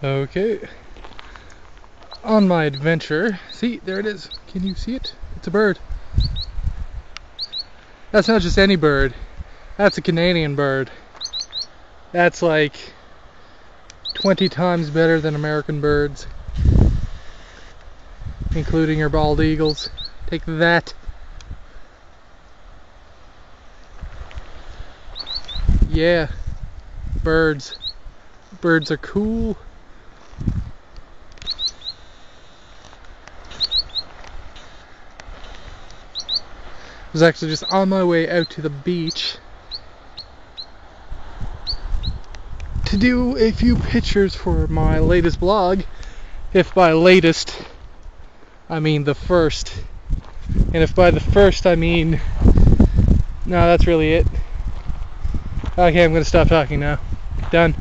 Okay. On my adventure. See, there it is. Can you see it? It's a bird. That's not just any bird. That's a Canadian bird. That's like 20 times better than American birds, including your bald eagles. Take that. Yeah, birds. Birds are cool. I was actually just on my way out to the beach to do a few pictures for my latest vlog. If by latest I mean the first, and if by the first I mean, no, that's really it. Okay, I'm gonna stop talking now. Done.